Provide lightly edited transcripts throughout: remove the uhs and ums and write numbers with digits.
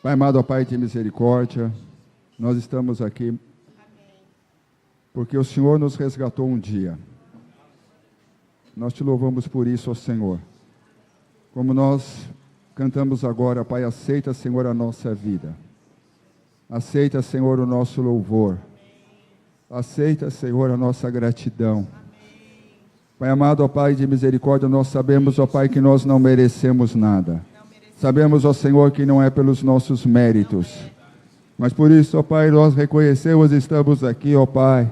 Pai amado, ó Pai de misericórdia, nós estamos aqui porque o Senhor nos resgatou um dia. Nós te louvamos por isso, ó Senhor. Como nós cantamos agora, Pai, aceita, Senhor, a nossa vida. Aceita, Senhor, o nosso louvor. Aceita, Senhor, a nossa gratidão. Pai amado, ó Pai de misericórdia, nós sabemos, ó Pai, que nós não merecemos nada. Sabemos, ó Senhor, que não é pelos nossos méritos. Mas por isso, ó Pai, nós reconhecemos e estamos aqui, ó Pai,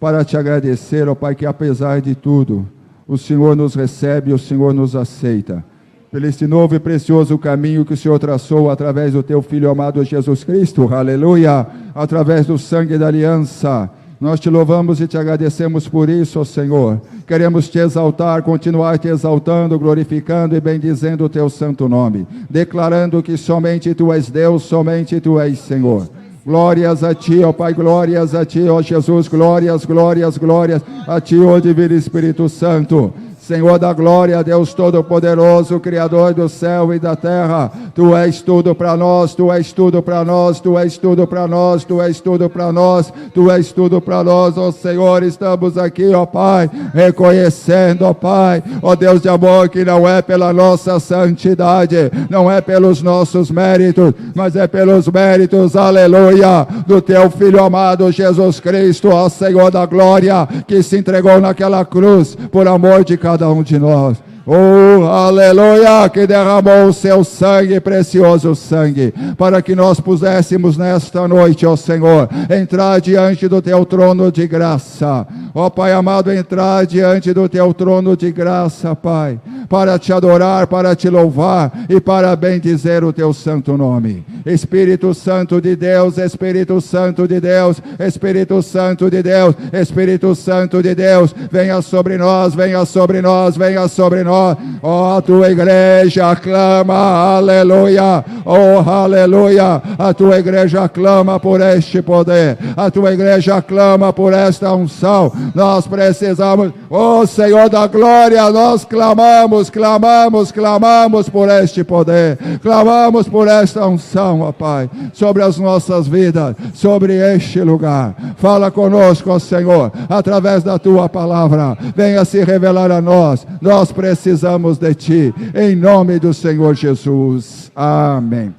para te agradecer, ó Pai, que apesar de tudo, o Senhor nos recebe e o Senhor nos aceita. Pelo este novo e precioso caminho que o Senhor traçou através do teu Filho amado Jesus Cristo, aleluia, através do sangue da aliança. Nós te louvamos e te agradecemos por isso, ó Senhor. Queremos te exaltar, continuar te exaltando, glorificando e bendizendo o teu santo nome, declarando que somente tu és Deus, somente tu és Senhor. Glórias a ti, ó Pai, glórias a ti, ó Jesus, glórias, glórias, glórias a ti, ó Divino Espírito Santo. Senhor da glória, Deus Todo-Poderoso, Criador do céu e da terra, Tu és tudo para nós, Tu és tudo para nós, Tu és tudo para nós, Tu és tudo para nós, Tu és tudo para nós, ó Senhor, estamos aqui, ó Pai, reconhecendo, ó Pai, ó Deus de amor, que não é pela nossa santidade, não é pelos nossos méritos, mas é pelos méritos, aleluia, do Teu Filho amado Jesus Cristo, ó Senhor da glória, que se entregou naquela cruz, por amor de cada um de nós. Oh, aleluia, que derramou o seu sangue, precioso sangue, para que nós pudéssemos nesta noite, ó Senhor, entrar diante do teu trono de graça. Ó Pai amado, entrar diante do teu trono de graça, Pai, para te adorar, para te louvar e para bendizer o teu santo nome. Espírito Santo de Deus, Espírito Santo de Deus, Espírito Santo de Deus, Espírito Santo de Deus, venha sobre nós, venha sobre nós, venha sobre nós. Ó, a tua igreja clama, aleluia, oh, aleluia, a tua igreja clama por este poder, a tua igreja clama por esta unção. Nós precisamos, oh Senhor da glória, nós clamamos, clamamos, clamamos por este poder, clamamos por esta unção, ó Pai, sobre as nossas vidas, sobre este lugar. Fala conosco, ó Senhor, através da tua palavra, venha se revelar a nós. Nós precisamos de ti, em nome do Senhor Jesus. Amém.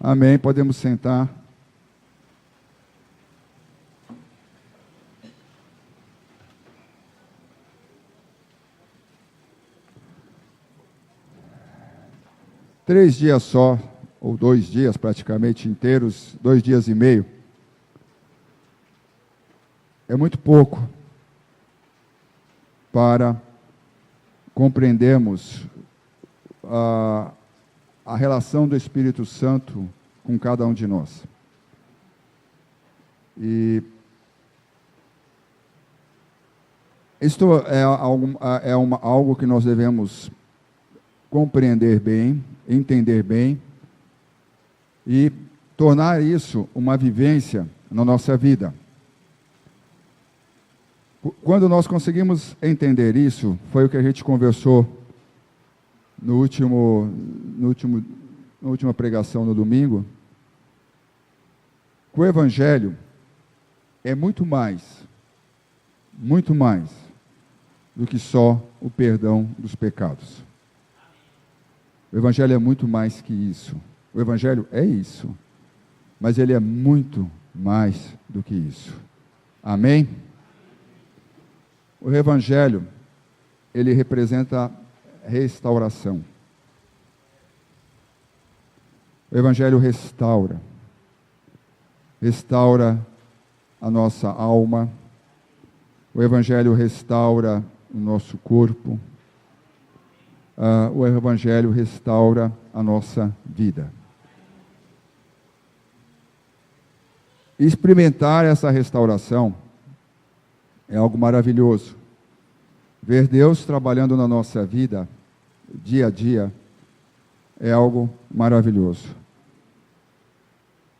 Amém. Podemos sentar. Três dias só, ou 2 dias praticamente inteiros, 2 dias e meio, é muito pouco para compreendermos a relação do Espírito Santo com cada um de nós. E isto é algo que nós devemos compreender bem, entender bem e tornar isso uma vivência na nossa vida. Quando nós conseguimos entender isso, foi o que a gente conversou na última pregação no domingo, que o Evangelho é muito mais do que só o perdão dos pecados. O Evangelho é muito mais que isso. O Evangelho é isso, mas ele é muito mais do que isso. Amém? O Evangelho, ele representa restauração. O Evangelho restaura a nossa alma. O Evangelho restaura o nosso corpo. O Evangelho restaura a nossa vida. Experimentar essa restauração é algo maravilhoso. Ver Deus trabalhando na nossa vida, dia a dia, é algo maravilhoso.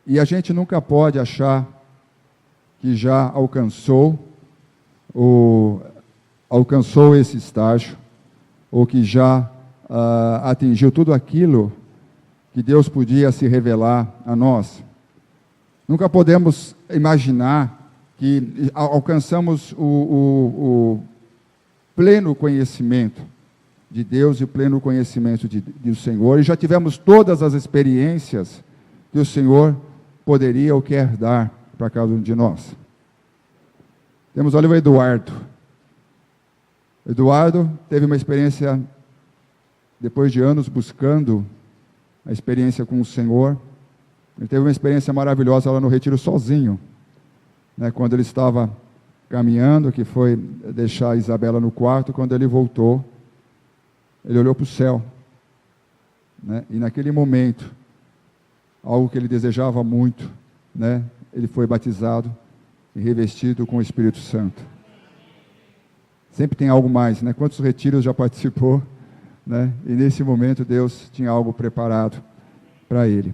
E a gente nunca pode achar que já alcançou esse estágio, ou que já atingiu tudo aquilo que Deus podia se revelar a nós. Nunca podemos imaginar que alcançamos o pleno conhecimento de Deus e o pleno conhecimento do Senhor, e já tivemos todas as experiências que o Senhor poderia ou quer dar para cada um de nós. Temos ali o Eduardo. Eduardo teve uma experiência, depois de anos buscando a experiência com o Senhor, ele teve uma experiência maravilhosa lá no retiro sozinho, né, quando ele estava caminhando, que foi deixar a Isabela no quarto. Quando ele voltou, ele olhou para o céu, né, e naquele momento, algo que ele desejava muito, né, ele foi batizado e revestido com o Espírito Santo. Sempre tem algo mais, né? Quantos retiros já participou, né? E nesse momento Deus tinha algo preparado para ele.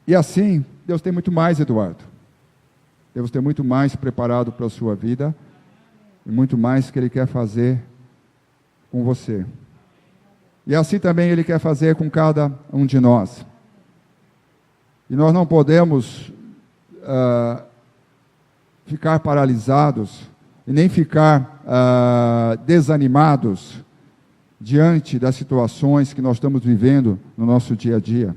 E assim, Deus tem muito mais, Eduardo. Deus tem muito mais preparado para a sua vida, e muito mais que Ele quer fazer com você. E assim também Ele quer fazer com cada um de nós. E nós não podemos ficar paralisados, e nem ficar desanimados diante das situações que nós estamos vivendo no nosso dia a dia.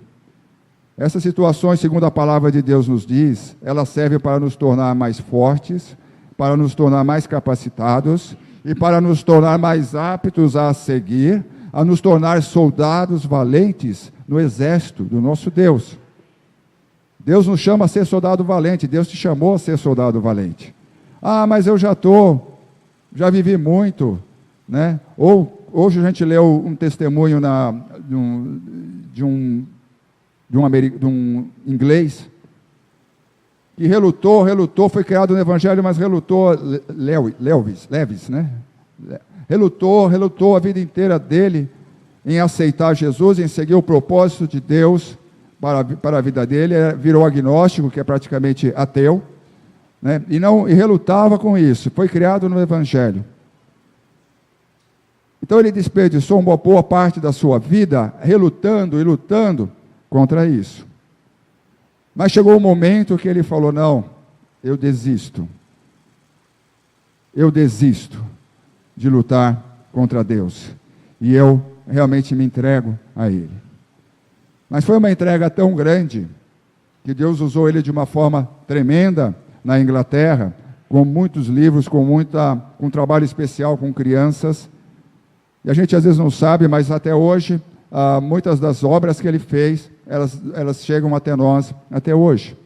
Essas situações, segundo a palavra de Deus nos diz, elas servem para nos tornar mais fortes, para nos tornar mais capacitados e para nos tornar mais aptos a seguir, a nos tornar soldados valentes no exército do nosso Deus. Deus nos chama a ser soldado valente, Deus te chamou a ser soldado valente. Ah, mas eu já vivi muito, né? Ou hoje a gente leu um testemunho de um inglês que relutou, foi criado no Evangelho, mas relutou, Levis, né? Relutou a vida inteira dele em aceitar Jesus, em seguir o propósito de Deus para a vida dele. Virou agnóstico, que é praticamente ateu, né? E relutava com isso. Foi criado no Evangelho. Então ele desperdiçou uma boa parte da sua vida relutando e lutando contra isso. Mas chegou um momento que ele falou: não, eu desisto de lutar contra Deus, e eu realmente me entrego a Ele. Mas foi uma entrega tão grande, que Deus usou ele de uma forma tremenda na Inglaterra, com muitos livros, com trabalho especial com crianças, e a gente às vezes não sabe, mas até hoje, muitas das obras que ele fez, elas chegam até nós, até hoje.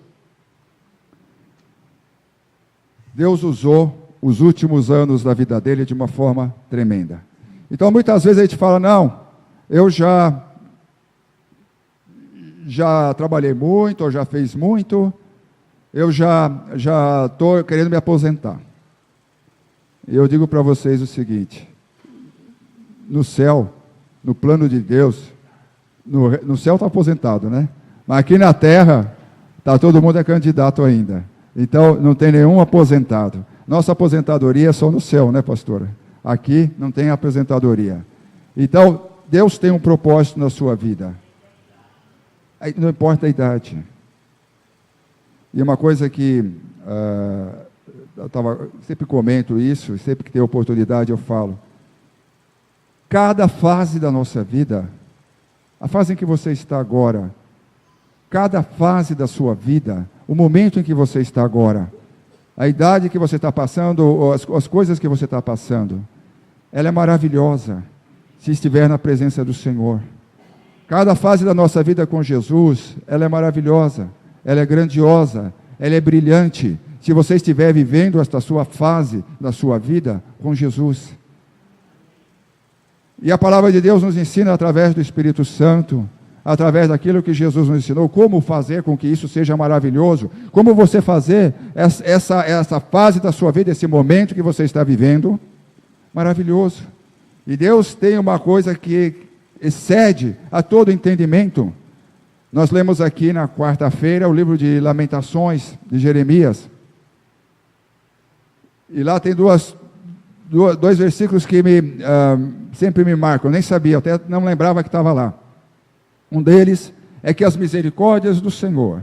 Deus usou os últimos anos da vida dele de uma forma tremenda. Então, muitas vezes a gente fala: não, eu já trabalhei muito, eu já fiz muito, eu já estou querendo me aposentar. E eu digo para vocês o seguinte: no céu, no plano de Deus, no céu está aposentado, né? Mas aqui na terra, todo mundo é candidato ainda. Então, não tem nenhum aposentado. Nossa aposentadoria é só no céu, né, pastora? Aqui não tem aposentadoria. Então, Deus tem um propósito na sua vida. Não importa a idade. E uma coisa que sempre comento isso, sempre que tenho oportunidade eu falo: cada fase da nossa vida, a fase em que você está agora, cada fase da sua vida, o momento em que você está agora, a idade que você está passando, as coisas que você está passando, ela é maravilhosa se estiver na presença do Senhor. Cada fase da nossa vida com Jesus, ela é maravilhosa, ela é grandiosa, ela é brilhante, se você estiver vivendo esta sua fase da sua vida com Jesus. E a palavra de Deus nos ensina através do Espírito Santo, através daquilo que Jesus nos ensinou, como fazer com que isso seja maravilhoso, como você fazer essa fase da sua vida, esse momento que você está vivendo, maravilhoso. E Deus tem uma coisa que excede a todo entendimento. Nós lemos aqui na quarta-feira o livro de Lamentações de Jeremias, e lá tem dois versículos que sempre me marcam. Eu nem sabia, até não lembrava que estava lá. Um deles é que as misericórdias do Senhor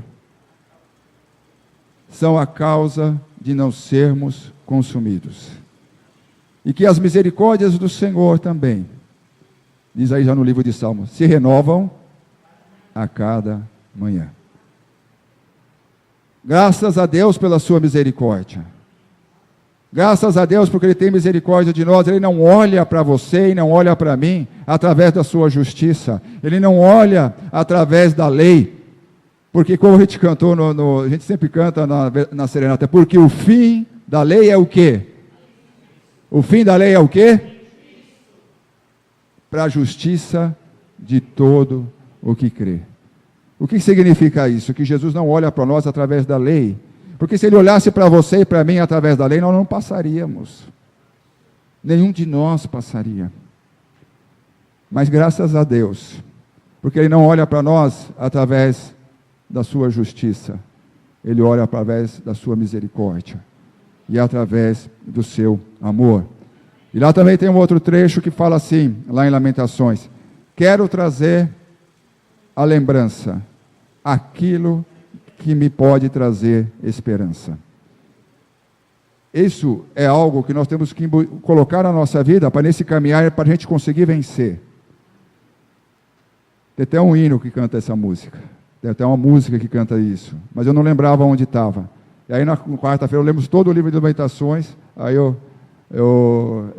são a causa de não sermos consumidos. E que as misericórdias do Senhor também, diz aí já no livro de Salmos, se renovam a cada manhã. Graças a Deus pela sua misericórdia. Graças a Deus porque Ele tem misericórdia de nós. Ele não olha para você e não olha para mim através da sua justiça. Ele não olha através da lei. Porque como a gente cantou, a gente sempre canta na serenata, porque o fim da lei é o quê? O fim da lei é o quê? Para a justiça de todo o que crê. O que significa isso? Que Jesus não olha para nós através da lei. Porque se Ele olhasse para você e para mim através da lei, nós não passaríamos. Nenhum de nós passaria. Mas graças a Deus, porque Ele não olha para nós através da sua justiça. Ele olha através da sua misericórdia. E através do seu amor. E lá também tem um outro trecho que fala assim, lá em Lamentações. Quero trazer a lembrança, aquilo que me pode trazer esperança. Isso é algo que nós temos que colocar na nossa vida, para nesse caminhar, para a gente conseguir vencer. Tem até um hino que canta essa música. Tem até uma música que canta isso. Mas eu não lembrava onde estava. E aí na quarta-feira eu lembro todo o livro de Lamentações, aí eu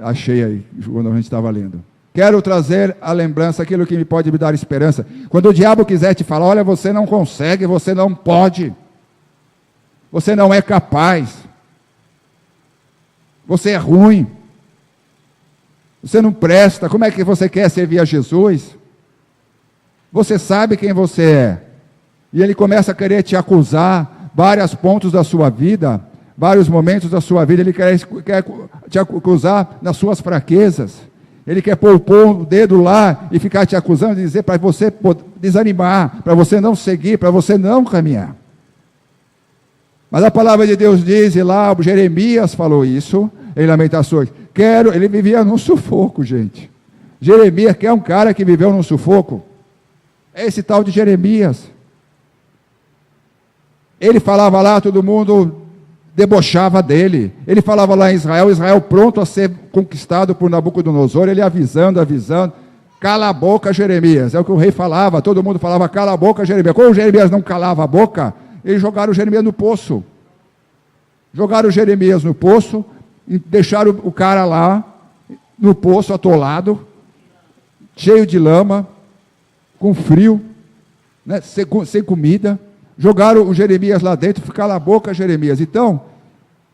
achei aí, quando a gente estava lendo. Quero trazer a lembrança, aquilo que me pode me dar esperança. Quando o diabo quiser te falar, olha, você não consegue, você não pode, você não é capaz, você é ruim, você não presta, como é que você quer servir a Jesus? Você sabe quem você é. E ele começa a querer te acusar, vários pontos da sua vida, vários momentos da sua vida, ele quer te acusar nas suas fraquezas. Ele quer pôr o dedo lá e ficar te acusando, e dizer para você desanimar, para você não seguir, para você não caminhar. Mas a palavra de Deus diz, e lá Jeremias falou isso, em Lamentações, ele vivia num sufoco, gente. Jeremias, que é um cara que viveu num sufoco, é esse tal de Jeremias. Ele falava lá, todo mundo debochava dele. Ele falava lá em Israel pronto a ser conquistado por Nabucodonosor, ele avisando, cala a boca, Jeremias. É o que o rei falava, todo mundo falava, cala a boca, Jeremias. Como Jeremias não calava a boca, eles jogaram Jeremias no poço. Jogaram Jeremias no poço, e deixaram o cara lá, no poço, atolado, cheio de lama, com frio, né, sem comida. Jogaram o Jeremias lá dentro, cala a boca, Jeremias. Então,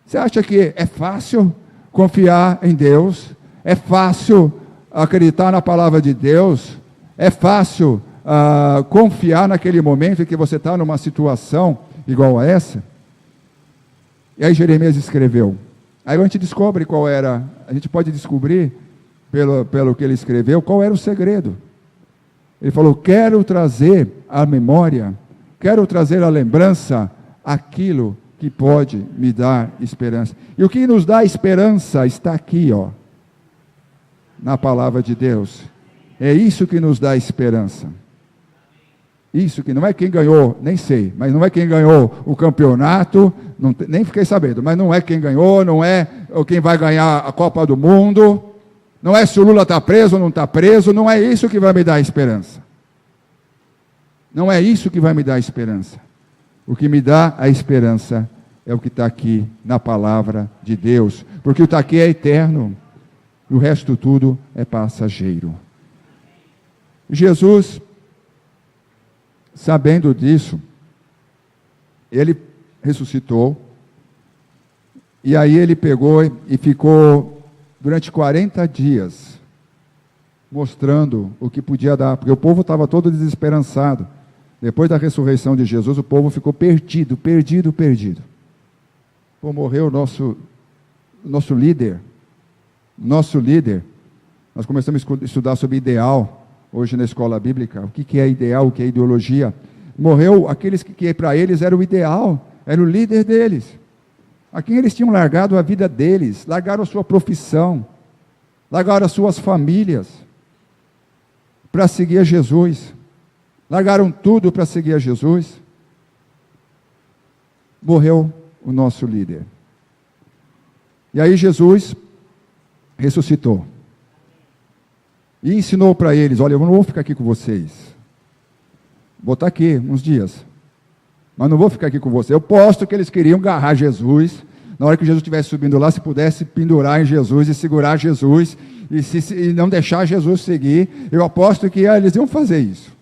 você acha que é fácil confiar em Deus? É fácil acreditar na palavra de Deus? É fácil confiar naquele momento em que você está numa situação igual a essa? E aí Jeremias escreveu. Aí a gente descobre qual era, a gente pode descobrir, pelo que ele escreveu, qual era o segredo. Ele falou, quero trazer à memória, quero trazer à lembrança aquilo que pode me dar esperança. E o que nos dá esperança está aqui, ó, na palavra de Deus. É isso que nos dá esperança. Isso que não é quem ganhou, nem sei, mas não é quem ganhou o campeonato, nem fiquei sabendo, mas não é quem ganhou, não é quem vai ganhar a Copa do Mundo, não é se o Lula está preso ou não está preso, não é isso que vai me dar esperança. Não é isso que vai me dar esperança. O que me dá a esperança é o que está aqui na palavra de Deus, porque o que está aqui é eterno, e o resto tudo é passageiro. Jesus, sabendo disso, ele ressuscitou, e aí ele pegou e ficou durante 40 dias, mostrando o que podia dar, porque o povo estava todo desesperançado. Depois da ressurreição de Jesus, o povo ficou perdido. Pô, morreu o nosso líder. Nós começamos a estudar sobre ideal, hoje na escola bíblica, o que é ideal, o que é ideologia. Morreu aqueles que para eles era o ideal, era o líder deles. A quem eles tinham largado a vida deles, largaram a sua profissão, largaram as suas famílias, para seguir a Jesus. largaram tudo para seguir a Jesus. Morreu o nosso líder. E aí Jesus ressuscitou. E ensinou para eles, olha, eu não vou ficar aqui com vocês. Vou estar aqui uns dias. Mas não vou ficar aqui com vocês. Eu posto que eles queriam agarrar Jesus. Na hora que Jesus estivesse subindo lá, se pudesse pendurar em Jesus e segurar Jesus. E não deixar Jesus seguir. Eu aposto que eles iam fazer isso.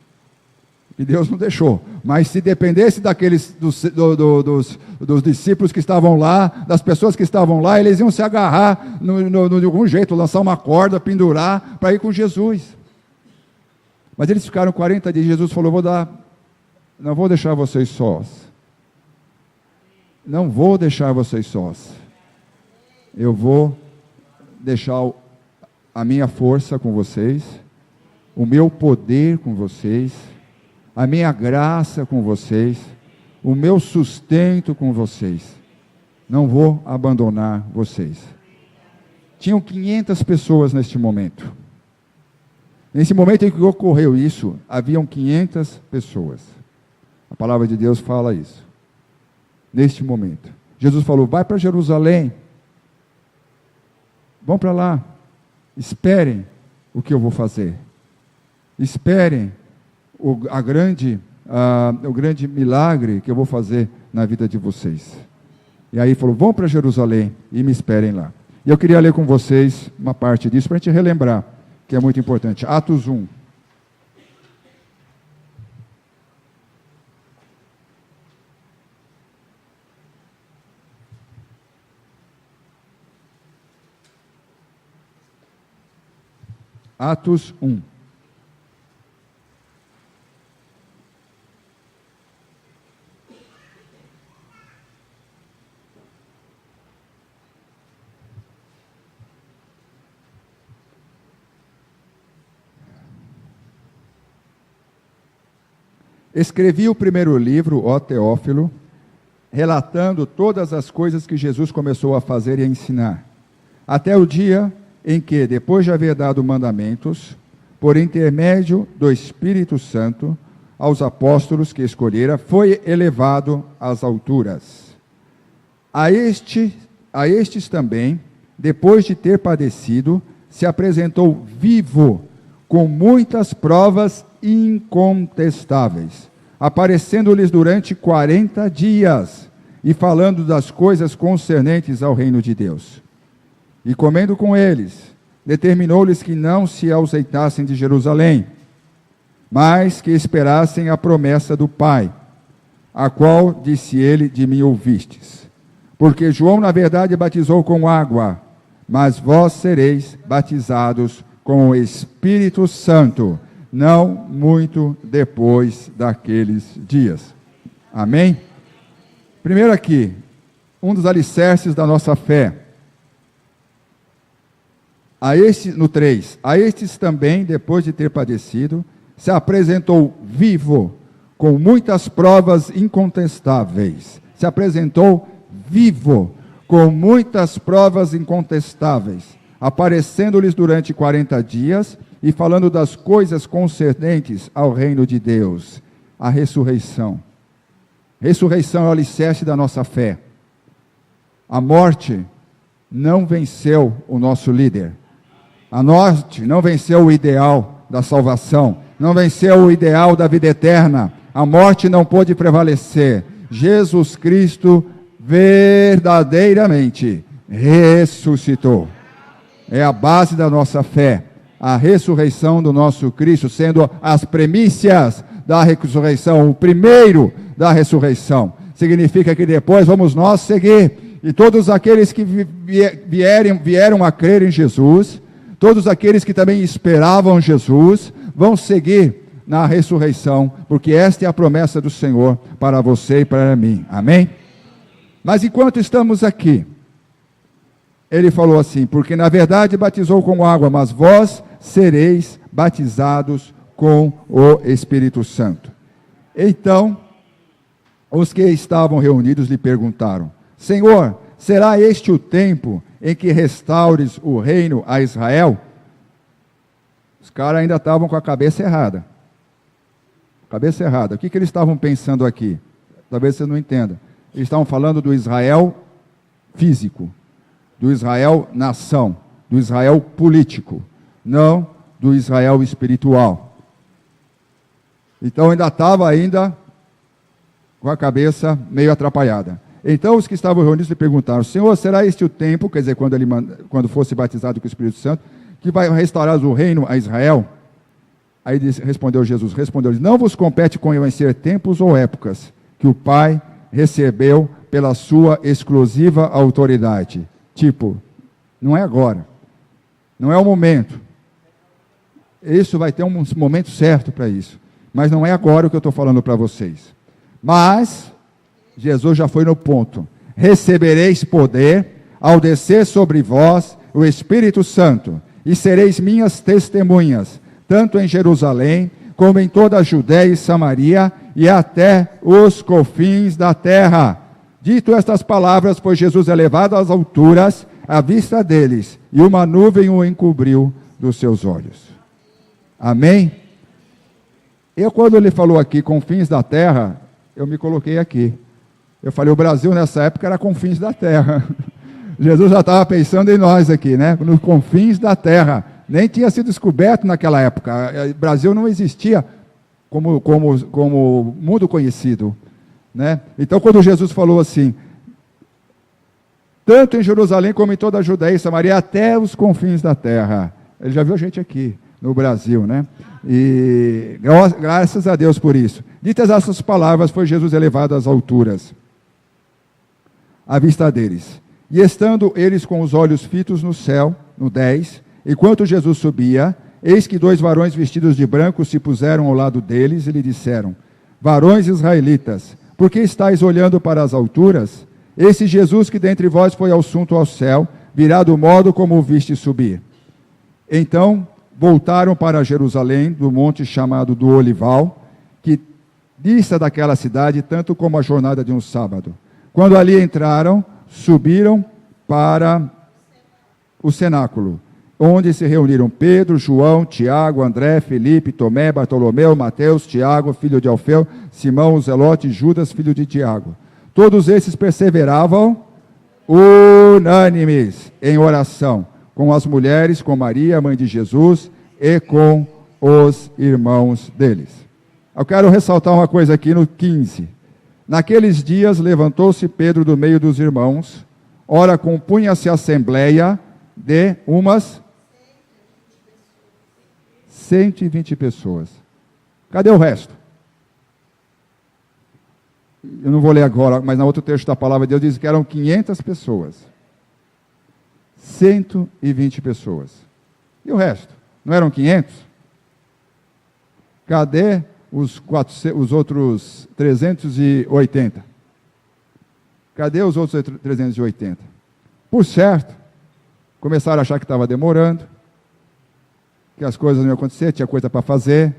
E Deus não deixou. Mas se dependesse daqueles dos discípulos que estavam lá, das pessoas que estavam lá, eles iam se agarrar de algum jeito, lançar uma corda, pendurar, para ir com Jesus. Mas eles ficaram 40 dias. Jesus falou, não vou deixar vocês sós. Não vou deixar vocês sós. Eu vou deixar a minha força com vocês, o meu poder com vocês, a minha graça com vocês, o meu sustento com vocês. Não vou abandonar vocês. Tinham 500 pessoas neste momento. Nesse momento em que ocorreu isso, haviam 500 pessoas. A palavra de Deus fala isso. Neste momento. Jesus falou, vai para Jerusalém. Vão para lá. Esperem o que eu vou fazer. Esperem o grande milagre que eu vou fazer na vida de vocês. E aí falou, vão para Jerusalém e me esperem lá. E eu queria ler com vocês uma parte disso, para a gente relembrar, que é muito importante. Atos 1. Atos 1. Escrevi o primeiro livro, ó Teófilo, relatando todas as coisas que Jesus começou a fazer e a ensinar, até o dia em que, depois de haver dado mandamentos, por intermédio do Espírito Santo, aos apóstolos que escolhera, foi elevado às alturas. A estes também, depois de ter padecido, se apresentou vivo, com muitas provas incontestáveis, aparecendo-lhes durante 40 dias, e falando das coisas concernentes ao reino de Deus. E comendo com eles, determinou-lhes que não se ausentassem de Jerusalém, mas que esperassem a promessa do Pai, a qual, disse ele, de mim ouvistes. Porque João, na verdade, batizou com água, mas vós sereis batizados com o Espírito Santo, não muito depois daqueles dias. Amém? Primeiro aqui, um dos alicerces da nossa fé. No 3, a estes também, depois de ter padecido, se apresentou vivo, com muitas provas incontestáveis. Se apresentou vivo, com muitas provas incontestáveis, aparecendo-lhes durante 40 dias, e falando das coisas concernentes ao reino de Deus, a ressurreição. Ressurreição é o alicerce da nossa fé. A morte não venceu o nosso líder. A morte não venceu o ideal da salvação, não venceu o ideal da vida eterna. A morte não pôde prevalecer. Jesus Cristo verdadeiramente ressuscitou. É a base da nossa fé, a ressurreição do nosso Cristo, sendo as premissas da ressurreição, o primeiro da ressurreição. Significa que depois vamos nós seguir, e todos aqueles que vieram a crer em Jesus, todos aqueles que também esperavam Jesus, vão seguir na ressurreição, porque esta é a promessa do Senhor para você e para mim. Amém? Mas enquanto estamos aqui, ele falou assim, porque na verdade batizou com água, mas vós sereis batizados com o Espírito Santo. Então, os que estavam reunidos lhe perguntaram, Senhor, será este o tempo em que restaures o reino a Israel? Os caras ainda estavam com a cabeça errada. Cabeça errada. O que eles estavam pensando aqui? Talvez você não entenda. Eles estavam falando do Israel físico, do Israel nação, do Israel político, não do Israel espiritual. Então ainda estava com a cabeça meio atrapalhada. Então os que estavam reunidos lhe perguntaram: Senhor, será este o tempo, quer dizer, quando fosse batizado com o Espírito Santo, que vai restaurar o reino a Israel? Aí respondeu Jesus, não vos compete conhecer tempos ou épocas que o Pai recebeu pela sua exclusiva autoridade. Tipo, não é agora, não é o momento. Isso vai ter um momento certo para isso, mas não é agora o que eu estou falando para vocês. Mas Jesus já foi no ponto: recebereis poder ao descer sobre vós o Espírito Santo, e sereis minhas testemunhas, tanto em Jerusalém, como em toda a Judéia e Samaria, e até os confins da terra. Dito estas palavras, foi Jesus elevado às alturas, à vista deles, e uma nuvem o encobriu dos seus olhos. Amém? Quando ele falou aqui, confins da terra, eu me coloquei aqui. Eu falei, o Brasil nessa época era confins da terra. Jesus já estava pensando em nós aqui, né? Nos confins da terra. Nem tinha sido descoberto naquela época. O Brasil não existia como mundo conhecido, né? Então, quando Jesus falou assim, tanto em Jerusalém como em toda a Judéia e Samaria, até os confins da terra. Ele já viu a gente aqui no Brasil, né? E graças a Deus por isso. Ditas essas palavras, foi Jesus elevado às alturas, à vista deles. E estando eles com os olhos fitos no céu, no 10, enquanto Jesus subia, eis que 2 varões vestidos de branco se puseram ao lado deles e lhe disseram: varões israelitas, por que estáis olhando para as alturas? Esse Jesus que dentre vós foi assunto ao céu, virá do modo como o viste subir. Então voltaram para Jerusalém, do monte chamado do Olival, que dista daquela cidade tanto como a jornada de um sábado. Quando ali entraram, subiram para o cenáculo, onde se reuniram Pedro, João, Tiago, André, Felipe, Tomé, Bartolomeu, Mateus, Tiago, filho de Alfeu, Simão, o Zelote, Judas, filho de Tiago. Todos esses perseveravam unânimes em oração, com as mulheres, com Maria, mãe de Jesus, e com os irmãos deles. Eu quero ressaltar uma coisa aqui no 15. Naqueles dias levantou-se Pedro do meio dos irmãos, ora compunha-se a assembleia de umas 120 pessoas. Cadê o resto? Eu não vou ler agora, mas no outro texto da palavra de Deus diz que eram 500 pessoas. 120 pessoas. E o resto? Não eram 500? Cadê os outros 380? Cadê os outros 380? Por certo, começaram a achar que estava demorando, que as coisas não iam acontecer, tinha coisa para fazer,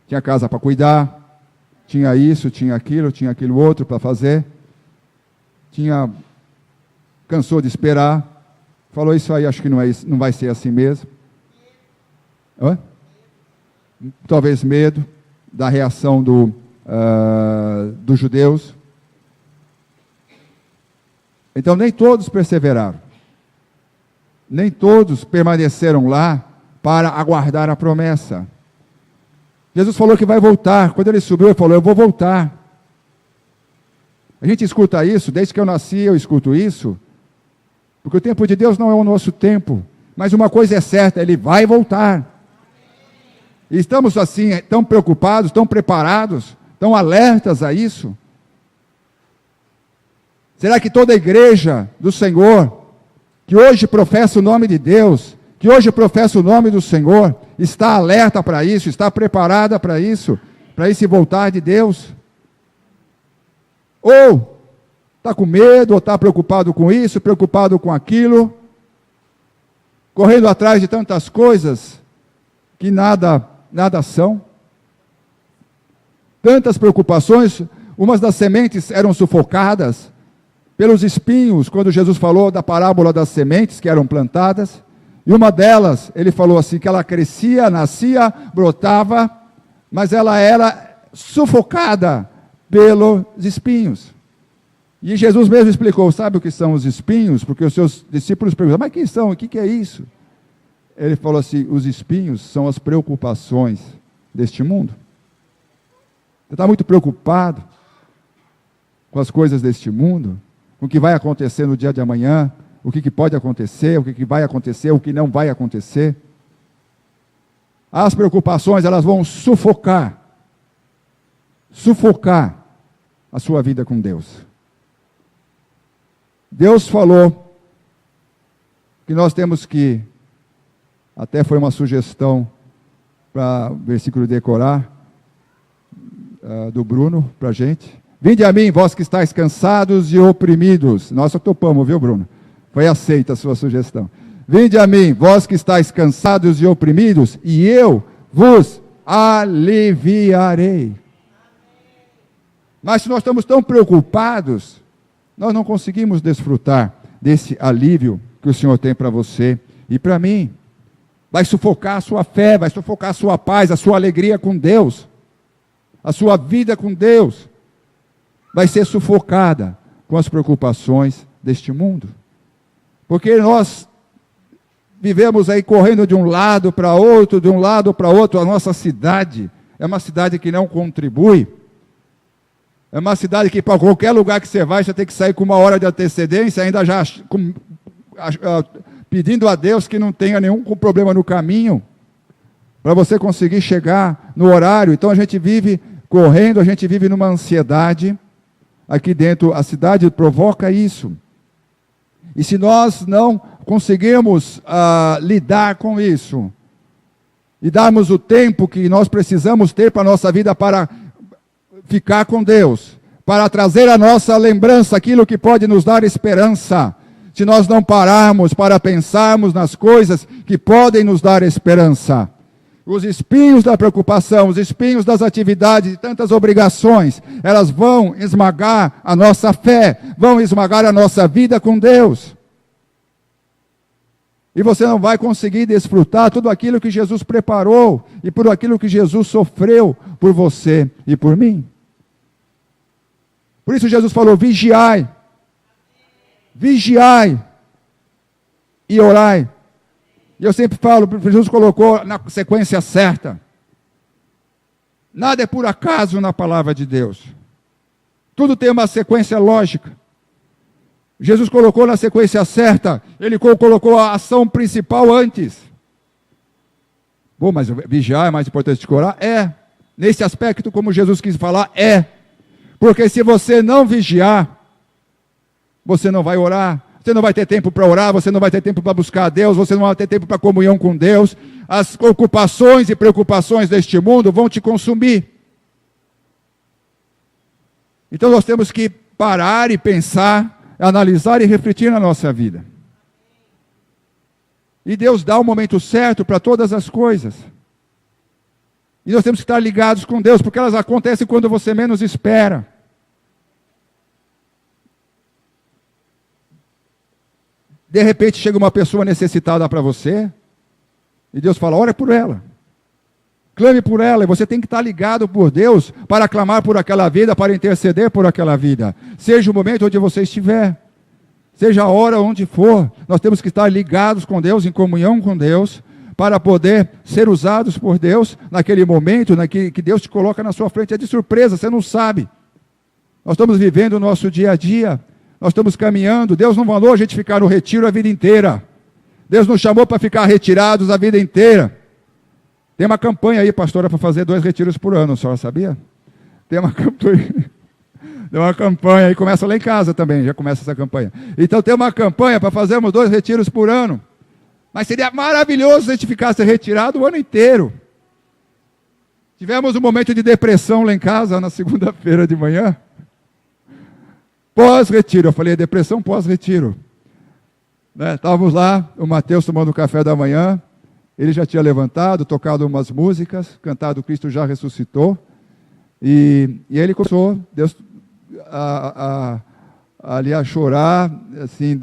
tinha casa para cuidar, tinha isso, tinha aquilo outro para fazer, cansou de esperar, falou, isso aí acho que não vai ser assim mesmo. Hã? Talvez medo da reação dos judeus. Então nem todos perseveraram, nem todos permaneceram lá para aguardar a promessa. Jesus falou que vai voltar. Quando ele subiu, ele falou, eu vou voltar. A gente escuta isso, desde que eu nasci eu escuto isso, porque o tempo de Deus não é o nosso tempo, mas uma coisa é certa, ele vai voltar. E estamos assim, tão preocupados, tão preparados, tão alertas a isso. Será que toda a igreja do Senhor, que hoje professa o nome de Deus, que hoje professa o nome do Senhor, está alerta para isso, está preparada para esse voltar de Deus? Ou está com medo, ou está preocupado com isso, preocupado com aquilo, correndo atrás de tantas coisas que nada são? Tantas preocupações, umas das sementes eram sufocadas pelos espinhos, quando Jesus falou da parábola das sementes que eram plantadas, e uma delas, ele falou assim, que ela crescia, nascia, brotava, mas ela era sufocada pelos espinhos. E Jesus mesmo explicou, sabe o que são os espinhos? Porque os seus discípulos perguntaram, mas quem são? O que é isso? Ele falou assim, os espinhos são as preocupações deste mundo. Você está muito preocupado com as coisas deste mundo, com o que vai acontecer no dia de amanhã, o que pode acontecer, o que vai acontecer, o que não vai acontecer. As preocupações, elas vão sufocar a sua vida com Deus. Deus falou que nós temos que, até foi uma sugestão para o versículo decorar, do Bruno, para a gente. Vinde a mim, vós que estáis cansados e oprimidos. Nós só topamos, viu, Bruno? Foi aceita a sua sugestão. Vinde a mim, vós que estáis cansados e oprimidos, e eu vos aliviarei. Mas se nós estamos tão preocupados, nós não conseguimos desfrutar desse alívio que o Senhor tem para você e para mim. Vai sufocar a sua fé, vai sufocar a sua paz, a sua alegria com Deus. A sua vida com Deus vai ser sufocada com as preocupações deste mundo. Porque nós vivemos aí correndo de um lado para outro, de um lado para outro. A nossa cidade é uma cidade que não contribui. É uma cidade que para qualquer lugar que você vai, você tem que sair com 1 hora de antecedência, ainda já pedindo a Deus que não tenha nenhum problema no caminho, para você conseguir chegar no horário. Então a gente vive correndo, a gente vive numa ansiedade. Aqui dentro a cidade provoca isso. E se nós não conseguirmos lidar com isso, e darmos o tempo que nós precisamos ter para a nossa vida para ficar com Deus, para trazer a nossa lembrança aquilo que pode nos dar esperança, se nós não pararmos para pensarmos nas coisas que podem nos dar esperança. Os espinhos da preocupação, os espinhos das atividades e tantas obrigações, elas vão esmagar a nossa fé, vão esmagar a nossa vida com Deus. E você não vai conseguir desfrutar tudo aquilo que Jesus preparou e por aquilo que Jesus sofreu por você e por mim. Por isso Jesus falou, vigiai e orai. E eu sempre falo, Jesus colocou na sequência certa. Nada é por acaso na palavra de Deus. Tudo tem uma sequência lógica. Jesus colocou na sequência certa, ele colocou a ação principal antes. Bom, mas vigiar é mais importante que orar? É. Nesse aspecto, como Jesus quis falar, é. Porque se você não vigiar, você não vai orar. Você não vai ter tempo para orar, você não vai ter tempo para buscar a Deus, você não vai ter tempo para comunhão com Deus. As ocupações e preocupações deste mundo vão te consumir. Então nós temos que parar e pensar, analisar e refletir na nossa vida. E Deus dá o momento certo para todas as coisas. E nós temos que estar ligados com Deus, porque elas acontecem quando você menos espera. De repente chega uma pessoa necessitada para você, e Deus fala, ore por ela, clame por ela, e você tem que estar ligado por Deus, para clamar por aquela vida, para interceder por aquela vida, seja o momento onde você estiver, seja a hora onde for, nós temos que estar ligados com Deus, em comunhão com Deus, para poder ser usados por Deus, naquele momento, que Deus te coloca na sua frente, é de surpresa, você não sabe, nós estamos vivendo o nosso dia a dia, nós estamos caminhando, Deus não mandou a gente ficar no retiro a vida inteira. Deus nos chamou para ficar retirados a vida inteira. Tem uma campanha aí, pastora, para fazer 2 retiros por ano, a senhora sabia? Tem uma campanha aí, começa lá em casa também, já começa essa campanha. Então tem uma campanha para fazermos 2 retiros por ano. Mas seria maravilhoso se a gente ficasse retirado o ano inteiro. Tivemos um momento de depressão lá em casa, na segunda-feira de manhã. Pós-retiro, eu falei, depressão pós-retiro. Estávamos lá, o Mateus tomando o café da manhã, ele já tinha levantado, tocado umas músicas, cantado Cristo já ressuscitou, e ele começou, Deus, ali a chorar, assim,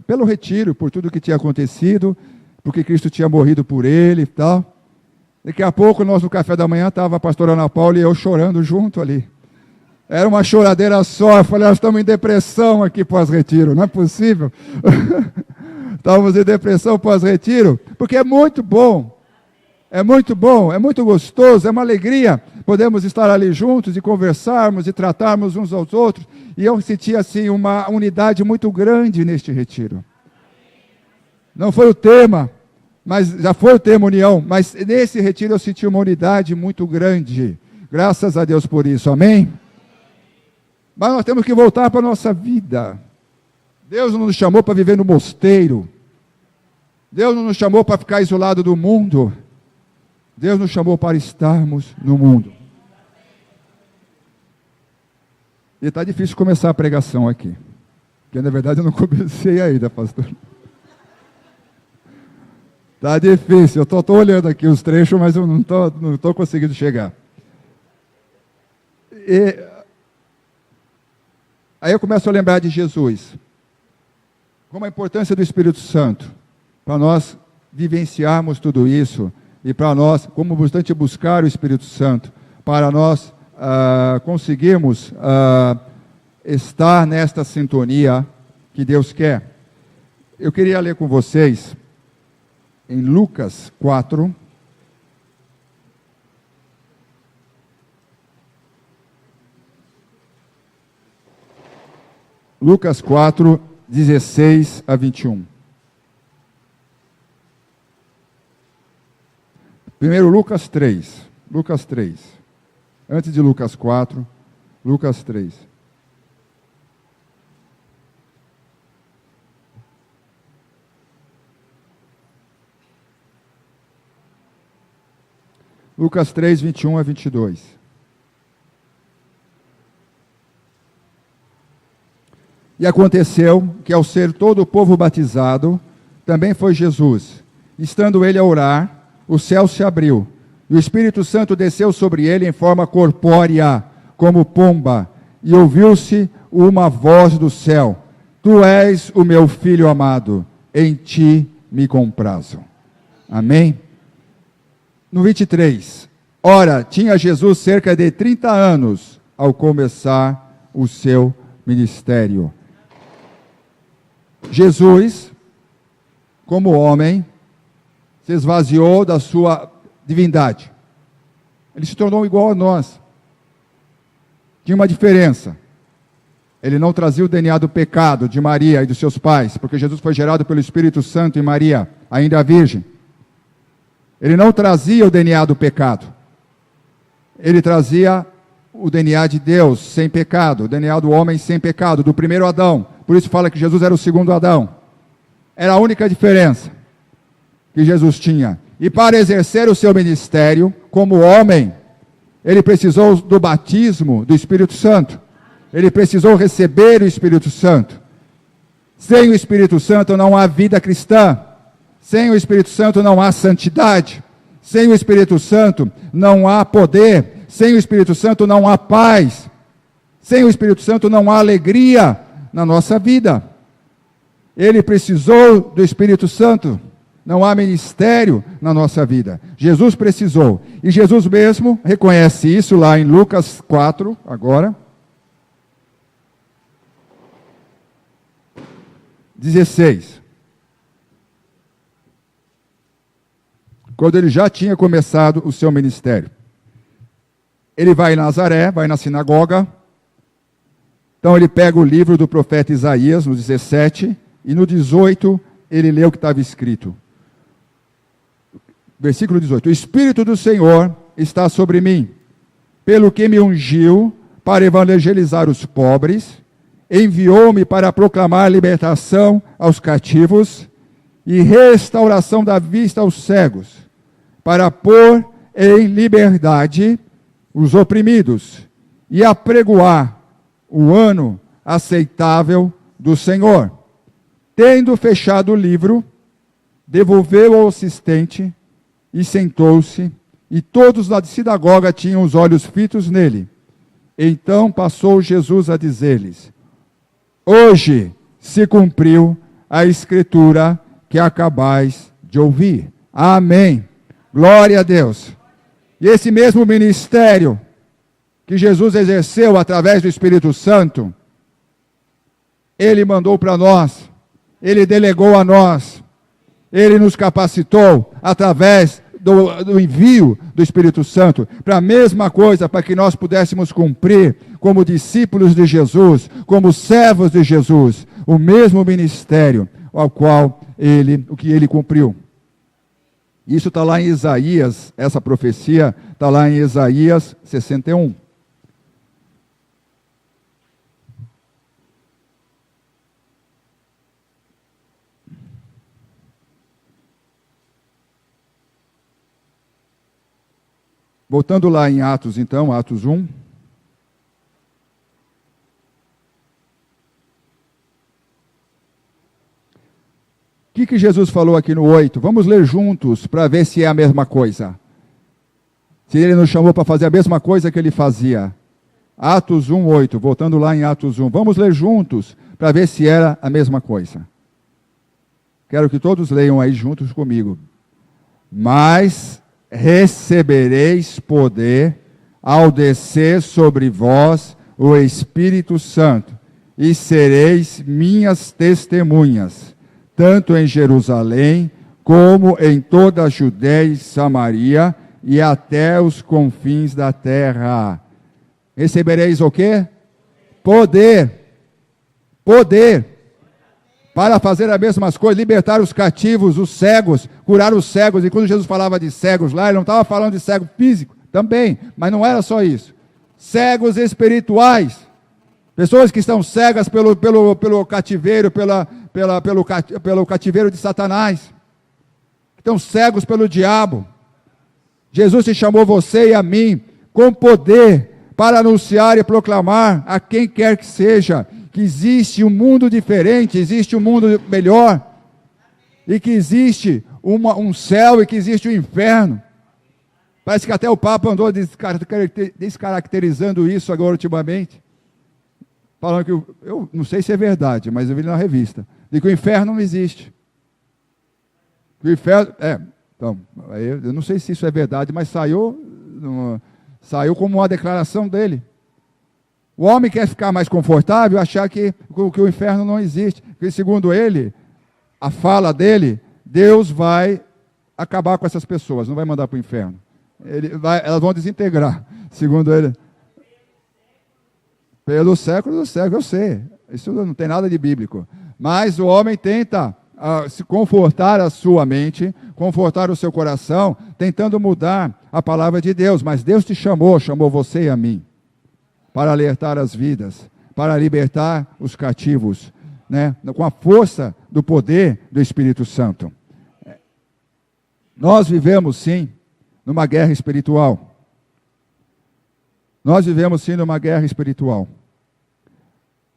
pelo retiro, por tudo que tinha acontecido, porque Cristo tinha morrido por ele e tal. Daqui a pouco, nós no café da manhã, estava a pastora Ana Paula e eu chorando junto ali. Era uma choradeira só. Eu falei, nós estamos em depressão aqui pós-retiro, não é possível. Estávamos em depressão pós-retiro, porque é muito bom, é muito bom, é muito gostoso, é uma alegria. Podemos estar ali juntos e conversarmos e tratarmos uns aos outros. E eu senti assim uma unidade muito grande neste retiro. Não foi o tema, mas já foi o tema união, mas nesse retiro eu senti uma unidade muito grande. Graças a Deus por isso, amém? Mas nós temos que voltar para a nossa vida. Deus não nos chamou para viver no mosteiro. Deus não nos chamou para ficar isolado do mundo. Deus nos chamou para estarmos no mundo. E está difícil começar a pregação aqui. Porque na verdade eu não comecei ainda, pastor. Está difícil, eu estou olhando aqui os trechos, mas eu não estou conseguindo chegar. Aí eu começo a lembrar de Jesus. Como a importância do Espírito Santo, para nós vivenciarmos tudo isso, e para nós, como bastante buscar o Espírito Santo, para nós conseguirmos estar nesta sintonia que Deus quer. Eu queria ler com vocês, em Lucas 4, Lucas 4, 16 a 21. Primeiro Lucas 3. Lucas 3. Antes de Lucas 4, Lucas 3. Lucas 3, 21 a 22. E aconteceu que, ao ser todo o povo batizado, também foi Jesus. Estando ele a orar, o céu se abriu, e o Espírito Santo desceu sobre ele em forma corpórea, como pomba, e ouviu-se uma voz do céu: Tu és o meu filho amado, em ti me comprazo. Amém? No 23, ora, tinha Jesus cerca de 30 anos ao começar o seu ministério. Jesus, como homem, se esvaziou da sua divindade. Ele se tornou igual a nós. Tinha uma diferença. Ele não trazia o DNA do pecado de Maria e dos seus pais, porque Jesus foi gerado pelo Espírito Santo em Maria, ainda virgem. Ele não trazia o DNA do pecado. Ele trazia o DNA de Deus sem pecado, o DNA do homem sem pecado, do primeiro Adão. Por isso fala que Jesus era o segundo Adão. Era a única diferença que Jesus tinha. E para exercer o seu ministério como homem, ele precisou do batismo do Espírito Santo. Ele precisou receber o Espírito Santo. Sem o Espírito Santo não há vida cristã. Sem o Espírito Santo não há santidade. Sem o Espírito Santo não há poder. Sem o Espírito Santo não há paz. Sem o Espírito Santo não há alegria na nossa vida. Ele precisou do Espírito Santo. Não há ministério na nossa vida. Jesus precisou. E Jesus mesmo reconhece isso lá em Lucas 4, agora. 16. Quando ele já tinha começado o seu ministério. Ele vai em Nazaré, vai na sinagoga. Então ele pega o livro do profeta Isaías, no 17, e no 18 ele lê o que estava escrito. Versículo 18. O Espírito do Senhor está sobre mim, pelo que me ungiu para evangelizar os pobres, enviou-me para proclamar libertação aos cativos e restauração da vista aos cegos, para pôr em liberdade os oprimidos e apregoar o ano aceitável do Senhor. Tendo fechado o livro, devolveu ao assistente e sentou-se, e todos na sinagoga tinham os olhos fitos nele. Então passou Jesus a dizer-lhes: Hoje se cumpriu a escritura que acabais de ouvir. Amém. Glória a Deus. E esse mesmo ministério que Jesus exerceu através do Espírito Santo, Ele mandou para nós, Ele delegou a nós, Ele nos capacitou através do envio do Espírito Santo, para a mesma coisa, para que nós pudéssemos cumprir como discípulos de Jesus, como servos de Jesus, o mesmo ministério ao qual o que ele cumpriu. Isso está lá em Isaías, essa profecia está lá em Isaías 61. Voltando lá em Atos, então, Atos 1. O que Jesus falou aqui no 8? Vamos ler juntos para ver se é a mesma coisa. Se ele nos chamou para fazer a mesma coisa que ele fazia. Atos 1, 8. Voltando lá em Atos 1. Vamos ler juntos para ver se era a mesma coisa. Quero que todos leiam aí juntos comigo. Mas recebereis poder ao descer sobre vós o Espírito Santo, e sereis minhas testemunhas, tanto em Jerusalém, como em toda a Judéia e Samaria, e até os confins da terra. Recebereis o quê? Poder. Poder. Para fazer as mesmas coisas, libertar os cativos, os cegos, curar os cegos. E quando Jesus falava de cegos lá, ele não estava falando de cego físico, também, mas não era só isso. Cegos espirituais, pessoas que estão cegas pelo cativeiro, pelo cativeiro de Satanás, estão cegos pelo diabo. Jesus te chamou você e a mim com poder para anunciar e proclamar a quem quer que seja que existe um mundo diferente, existe um mundo melhor, e que existe um céu e que existe um inferno. Parece que até o Papa andou descaracterizando isso agora ultimamente, falando que, eu não sei se é verdade, mas eu vi na revista, de que o inferno não existe. O inferno, então, eu não sei se isso é verdade, mas saiu como uma declaração dele. O homem quer ficar mais confortável, achar que o inferno não existe. Porque, segundo ele, a fala dele, Deus vai acabar com essas pessoas, não vai mandar para o inferno. Elas vão desintegrar, segundo ele. Pelo século do século, eu sei. Isso não tem nada de bíblico. Mas o homem tenta se confortar a sua mente, confortar o seu coração, tentando mudar a palavra de Deus. Mas Deus te chamou você e a mim, para alertar as vidas, para libertar os cativos, né? Com a força do poder do Espírito Santo. Nós vivemos, sim, numa guerra espiritual. Nós vivemos, sim, numa guerra espiritual.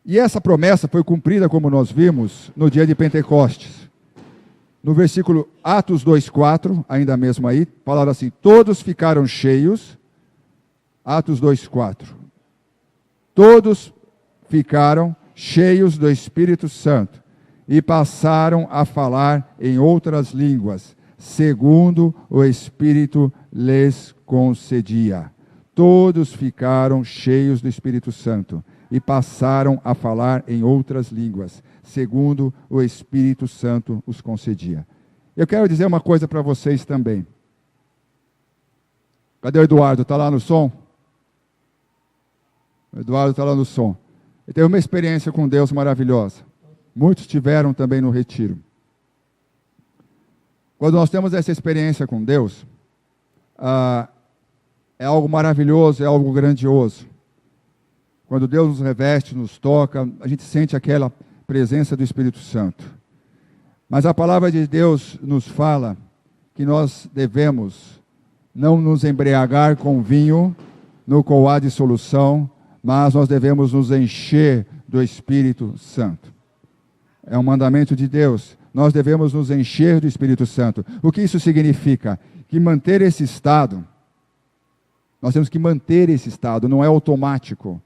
E essa promessa foi cumprida, como nós vimos, no dia de Pentecostes. No versículo Atos 2,4, ainda mesmo aí, falaram assim, todos ficaram cheios, Atos 2,4. Todos ficaram cheios do Espírito Santo e passaram a falar em outras línguas, segundo o Espírito lhes concedia. Todos ficaram cheios do Espírito Santo e passaram a falar em outras línguas, segundo o Espírito Santo os concedia. Eu quero dizer uma coisa para vocês também. Cadê o Eduardo? Está lá no som? O Eduardo está lá no som. Ele teve uma experiência com Deus maravilhosa. Muitos tiveram também no retiro. Quando nós temos essa experiência com Deus, é algo maravilhoso, é algo grandioso. Quando Deus nos reveste, nos toca, a gente sente aquela presença do Espírito Santo. Mas a palavra de Deus nos fala que nós devemos não nos embriagar com vinho, no qual há dissolução, mas nós devemos nos encher do Espírito Santo. É um mandamento de Deus. Nós devemos nos encher do Espírito Santo. O que isso significa? Que manter esse estado, nós temos que manter esse estado, não é automático.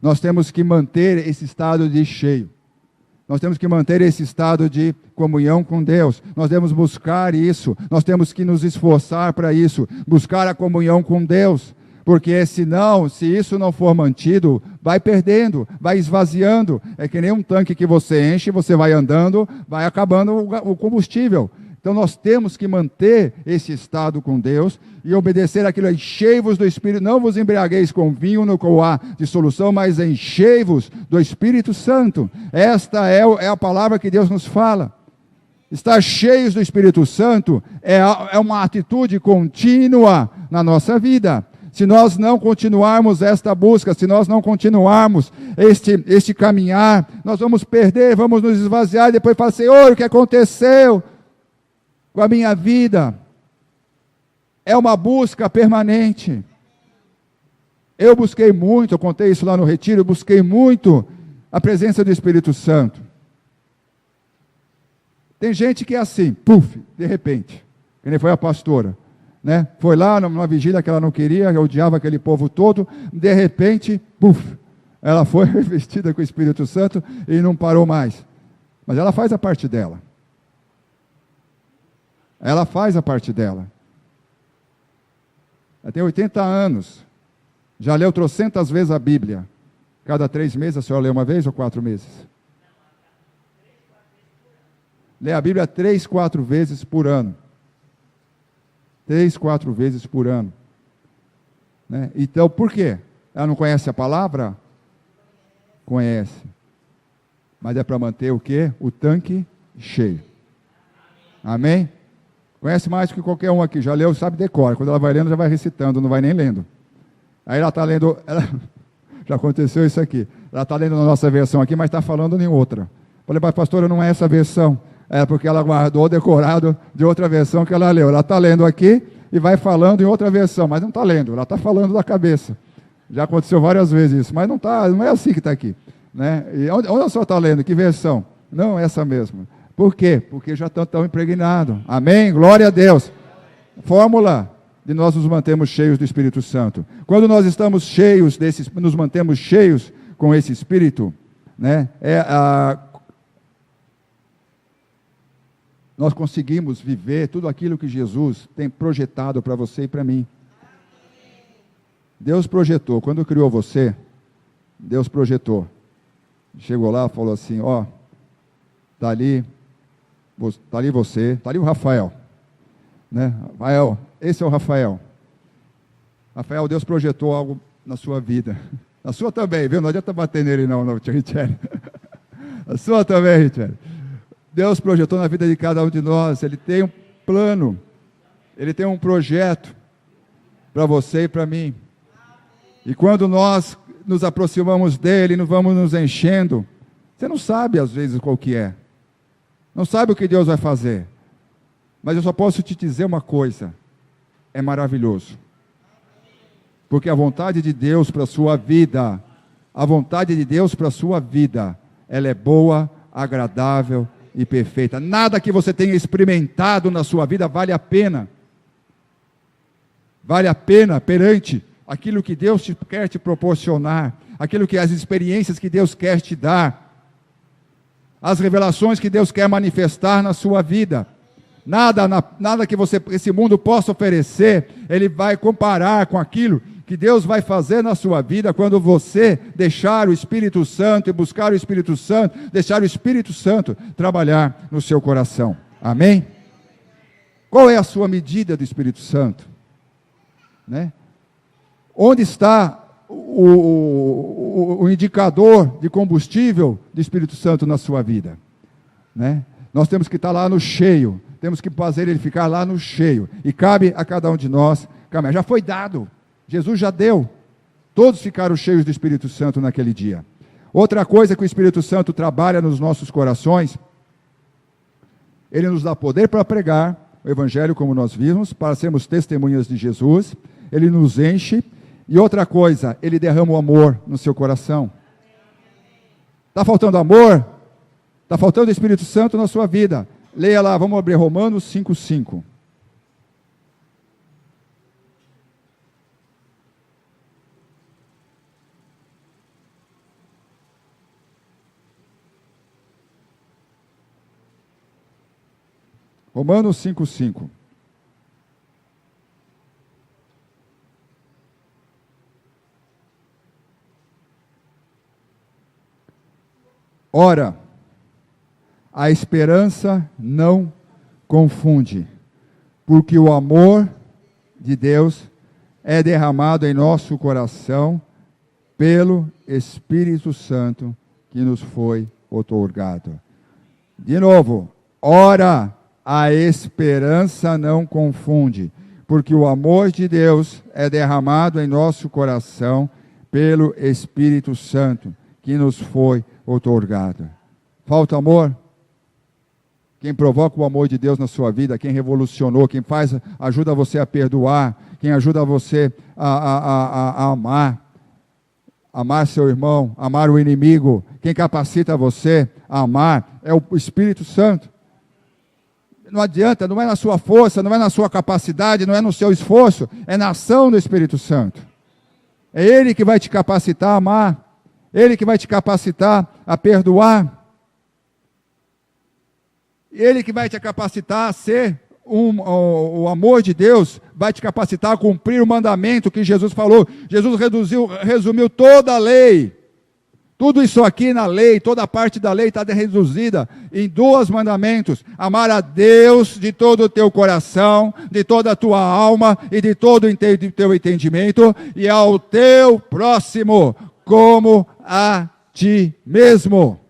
Nós temos que manter esse estado de cheio. Nós temos que manter esse estado de comunhão com Deus. Nós devemos buscar isso. Nós temos que nos esforçar para isso. Buscar a comunhão com Deus. Porque senão, se isso não for mantido, vai perdendo, vai esvaziando. É que nem um tanque que você enche, você vai andando, vai acabando o combustível. Então nós temos que manter esse estado com Deus e obedecer aquilo. Enchei-vos do Espírito, não vos embriagueis com vinho no qual há dissolução, mas enchei-vos do Espírito Santo. Esta é a palavra que Deus nos fala. Estar cheios do Espírito Santo é uma atitude contínua na nossa vida. Se nós não continuarmos esta busca, se nós não continuarmos este caminhar, nós vamos perder, vamos nos esvaziar e depois falar, Senhor, o que aconteceu com a minha vida? É uma busca permanente. Eu busquei muito, eu contei isso lá no retiro, eu busquei muito a presença do Espírito Santo. Tem gente que é assim, puf, de repente, que nem foi a pastora, né? Foi lá numa vigília que ela não queria, odiava aquele povo todo, de repente, puf, ela foi revestida com o Espírito Santo e não parou mais. Mas ela faz a parte dela. Ela faz a parte dela. Ela tem 80 anos. Já leu trocentas vezes a Bíblia. Cada 3 meses a senhora lê uma vez ou 4 meses? Lê a Bíblia 3, 4 vezes por ano. 3, 4 vezes por ano. Né? Então, por quê? Ela não conhece a palavra? Conhece. Mas é para manter o quê? O tanque cheio. Amém? Conhece mais do que qualquer um aqui. Já leu, sabe, decora. Quando ela vai lendo, já vai recitando, não vai nem lendo. Aí ela está lendo... já aconteceu isso aqui. Ela está lendo na nossa versão aqui, mas está falando em outra. Falei, mas pastora, não é essa versão. É porque ela guardou decorado de outra versão que ela leu. Ela está lendo aqui e vai falando em outra versão, mas não está lendo, ela está falando da cabeça. Já aconteceu várias vezes isso, mas não é assim que está aqui. Né? E onde a senhora está lendo? Que versão? Não, essa mesma. Por quê? Porque já estão tão impregnados. Amém? Glória a Deus. Fórmula de nós nos mantermos cheios do Espírito Santo. Quando nós estamos cheios nos mantemos cheios com esse Espírito, né? Nós conseguimos viver tudo aquilo que Jesus tem projetado para você e para mim. Deus projetou, quando criou você, Deus projetou. Chegou lá e falou assim, ó, está ali você, está ali o Rafael. Né? Rafael, esse é o Rafael. Rafael, Deus projetou algo na sua vida. Na sua também, viu? Não adianta bater nele não, Richelle. A sua também, Richelle. Deus projetou na vida de cada um de nós. Ele tem um plano. Ele tem um projeto para você e para mim. E quando nós nos aproximamos dele, não vamos nos enchendo, você não sabe às vezes qual que é. Não sabe o que Deus vai fazer. Mas eu só posso te dizer uma coisa. É maravilhoso. Porque a vontade de Deus para a sua vida, a vontade de Deus para a sua vida, ela é boa, agradável e perfeita. Nada que você tenha experimentado na sua vida vale a pena. Vale a pena perante aquilo que Deus quer te proporcionar, aquilo que as experiências que Deus quer te dar, as revelações que Deus quer manifestar na sua vida. Nada que esse mundo possa oferecer, ele vai comparar com aquilo que Deus vai fazer na sua vida quando você deixar o Espírito Santo e buscar o Espírito Santo, deixar o Espírito Santo trabalhar no seu coração. Amém? Qual é a sua medida do Espírito Santo? Né? Onde está o indicador de combustível do Espírito Santo na sua vida? Né? Nós temos que estar lá no cheio, temos que fazer ele ficar lá no cheio, e cabe a cada um de nós caminhar. Já foi dado, Jesus já deu, todos ficaram cheios do Espírito Santo naquele dia. Outra coisa que o Espírito Santo trabalha nos nossos corações, ele nos dá poder para pregar o Evangelho, como nós vimos, para sermos testemunhas de Jesus, ele nos enche, e outra coisa, ele derrama o amor no seu coração. Está faltando amor? Está faltando o Espírito Santo na sua vida. Leia lá, vamos abrir Romanos 5:5. Romanos 5:5. Ora, a esperança não confunde, porque o amor de Deus é derramado em nosso coração pelo Espírito Santo que nos foi outorgado. De novo, ora, a esperança não confunde, porque o amor de Deus é derramado em nosso coração pelo Espírito Santo que nos foi outorgado. Falta amor? Quem provoca o amor de Deus na sua vida, quem revolucionou, quem ajuda você a perdoar, quem ajuda você a amar seu irmão, amar o inimigo, quem capacita você a amar, é o Espírito Santo. Não adianta, não é na sua força, não é na sua capacidade, não é no seu esforço, é na ação do Espírito Santo. É Ele que vai te capacitar a amar, Ele que vai te capacitar a perdoar, Ele que vai te capacitar a ser o amor de Deus, vai te capacitar a cumprir o mandamento que Jesus falou. Jesus resumiu toda a lei. Tudo isso aqui na lei, toda a parte da lei está reduzida em 2 mandamentos: amar a Deus de todo o teu coração, de toda a tua alma e de todo o teu entendimento, e ao teu próximo como a ti mesmo.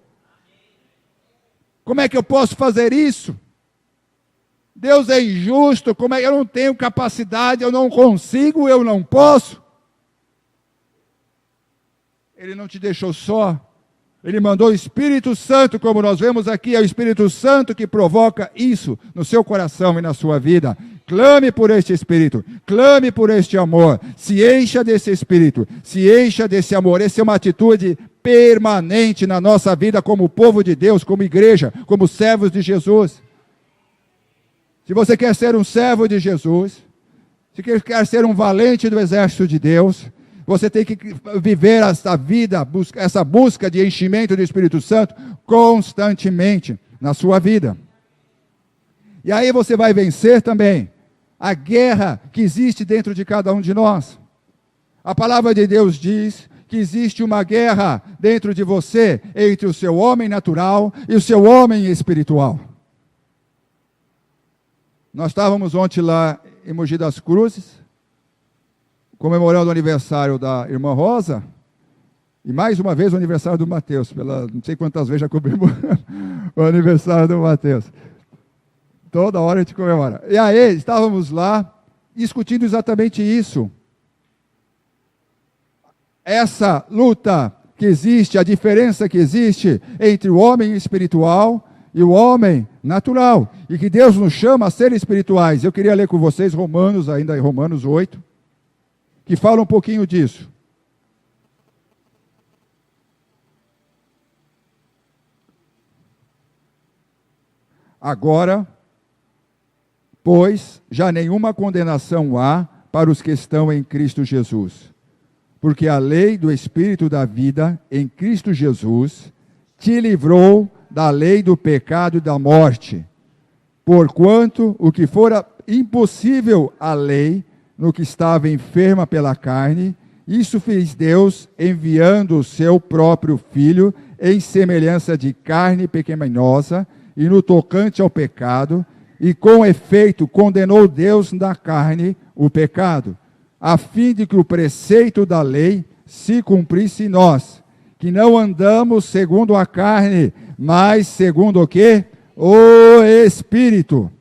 Como é que eu posso fazer isso? Deus é injusto, como é que eu não tenho capacidade, eu não consigo, eu não posso? Ele não te deixou só, Ele mandou o Espírito Santo, como nós vemos aqui, é o Espírito Santo que provoca isso no seu coração e na sua vida. Clame por este Espírito, clame por este amor, se encha desse Espírito, se encha desse amor. Essa é uma atitude permanente na nossa vida como povo de Deus, como igreja, como servos de Jesus. Se você quer ser um servo de Jesus, se quer ser um valente do exército de Deus, você tem que viver essa vida, essa busca de enchimento do Espírito Santo constantemente na sua vida. E aí você vai vencer também a guerra que existe dentro de cada um de nós. A palavra de Deus diz que existe uma guerra dentro de você entre o seu homem natural e o seu homem espiritual. Nós estávamos ontem lá em Mogi das Cruzes, comemorando o aniversário da irmã Rosa, e mais uma vez o aniversário do Mateus, não sei quantas vezes já comemoramos o aniversário do Mateus. Toda hora a gente comemora. E aí, estávamos lá, discutindo exatamente isso. Essa luta que existe, a diferença que existe entre o homem espiritual e o homem natural, e que Deus nos chama a ser espirituais. Eu queria ler com vocês Romanos, ainda em Romanos 8, que fala um pouquinho disso. Agora, pois, já nenhuma condenação há para os que estão em Cristo Jesus, porque a lei do Espírito da vida em Cristo Jesus te livrou da lei do pecado e da morte, porquanto o que fora impossível à lei, no que estava enferma pela carne, isso fez Deus, enviando o seu próprio Filho em semelhança de carne pecaminosa e no tocante ao pecado, e com efeito condenou Deus na carne o pecado, a fim de que o preceito da lei se cumprisse em nós, que não andamos segundo a carne, mas segundo o quê? O Espírito.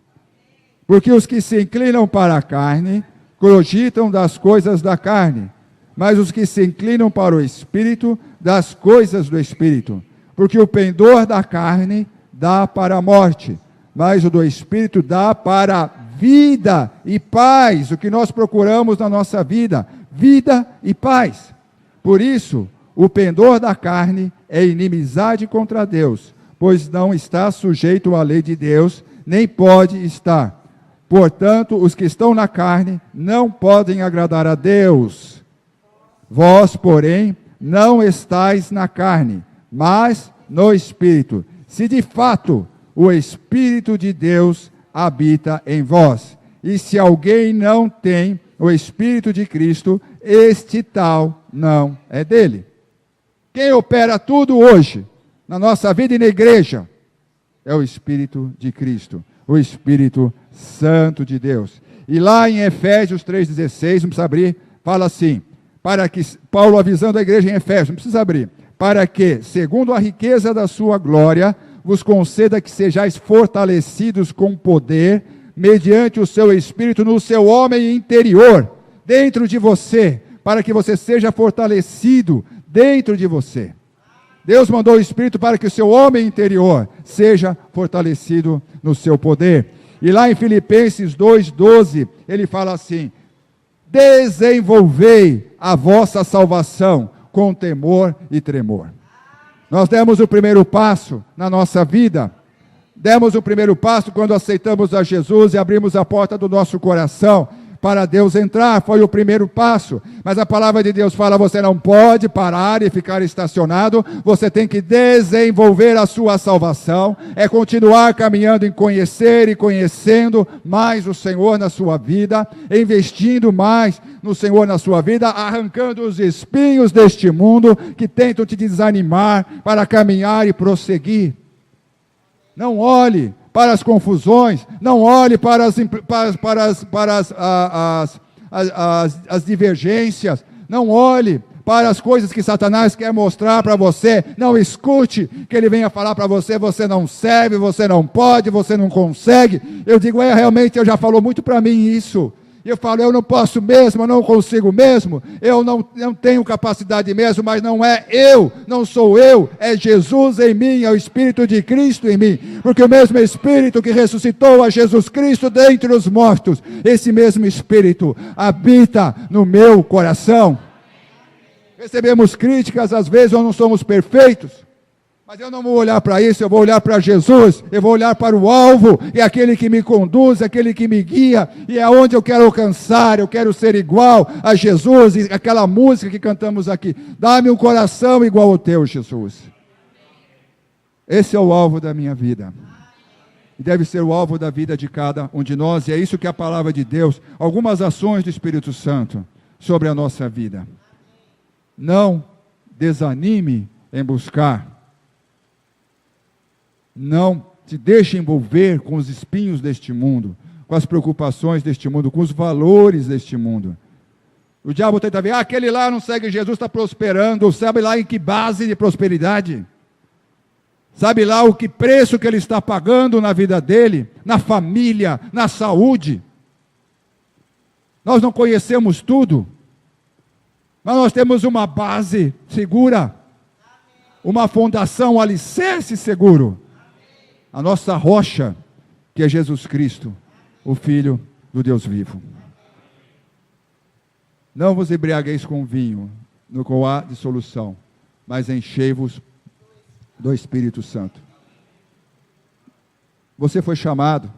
Porque os que se inclinam para a carne cogitam das coisas da carne, mas os que se inclinam para o Espírito, das coisas do Espírito. Porque o pendor da carne dá para a morte, mas o do Espírito dá para a vida e paz. O que nós procuramos na nossa vida, vida e paz. Por isso, o pendor da carne é inimizade contra Deus, pois não está sujeito à lei de Deus, nem pode estar. Portanto, os que estão na carne não podem agradar a Deus. Vós, porém, não estáis na carne, mas no Espírito. Se de fato o Espírito de Deus habita em vós. E se alguém não tem o Espírito de Cristo, este tal não é dele. Quem opera tudo hoje, na nossa vida e na igreja, é o Espírito de Cristo, o Espírito Santo de Deus. E lá em Efésios 3,16, não precisa abrir, fala assim, para que, Paulo avisando a igreja em Efésios, não precisa abrir, para que, segundo a riqueza da sua glória, vos conceda que sejais fortalecidos com poder, mediante o seu Espírito no seu homem interior, dentro de você, para que você seja fortalecido dentro de você. Deus mandou o Espírito para que o seu homem interior seja fortalecido no seu poder. E lá em Filipenses 2,12, ele fala assim, desenvolvei a vossa salvação com temor e tremor. Nós demos o primeiro passo na nossa vida, demos o primeiro passo quando aceitamos a Jesus e abrimos a porta do nosso coração para Deus entrar, foi o primeiro passo. Mas a palavra de Deus fala, você não pode parar e ficar estacionado, você tem que desenvolver a sua salvação, é continuar caminhando em conhecer e conhecendo mais o Senhor na sua vida, investindo mais no Senhor na sua vida, arrancando os espinhos deste mundo que tentam te desanimar para caminhar e prosseguir. Não olhe para as confusões, não olhe para as divergências, não olhe para as coisas que Satanás quer mostrar para você, não escute que ele venha falar para você, você não serve, você não pode, você não consegue. Eu digo, realmente, ele já falou muito para mim isso. Eu falo, eu não posso mesmo, eu não consigo mesmo, eu não tenho capacidade mesmo, mas não é eu, não sou eu, é Jesus em mim, é o Espírito de Cristo em mim, porque o mesmo Espírito que ressuscitou a Jesus Cristo dentre os mortos, esse mesmo Espírito habita no meu coração. Recebemos críticas, às vezes nós não somos perfeitos, mas eu não vou olhar para isso, eu vou olhar para Jesus, eu vou olhar para o alvo, e aquele que me conduz, aquele que me guia, e é onde eu quero alcançar, eu quero ser igual a Jesus, e aquela música que cantamos aqui, dá-me um coração igual ao teu, Jesus. Esse é o alvo da minha vida, e deve ser o alvo da vida de cada um de nós, e é isso que a palavra de Deus, algumas ações do Espírito Santo sobre a nossa vida. Não desanime em buscar. Não te deixe envolver com os espinhos deste mundo, com as preocupações deste mundo, com os valores deste mundo. O diabo tenta ver, aquele lá não segue Jesus, está prosperando, sabe lá em que base de prosperidade? Sabe lá o que preço que ele está pagando na vida dele, na família, na saúde? Nós não conhecemos tudo, mas nós temos uma base segura, uma fundação, um alicerce seguro. A nossa rocha, que é Jesus Cristo, o Filho do Deus vivo. Não vos embriagueis com vinho, no qual há dissolução, mas enchei-vos do Espírito Santo. Você foi chamado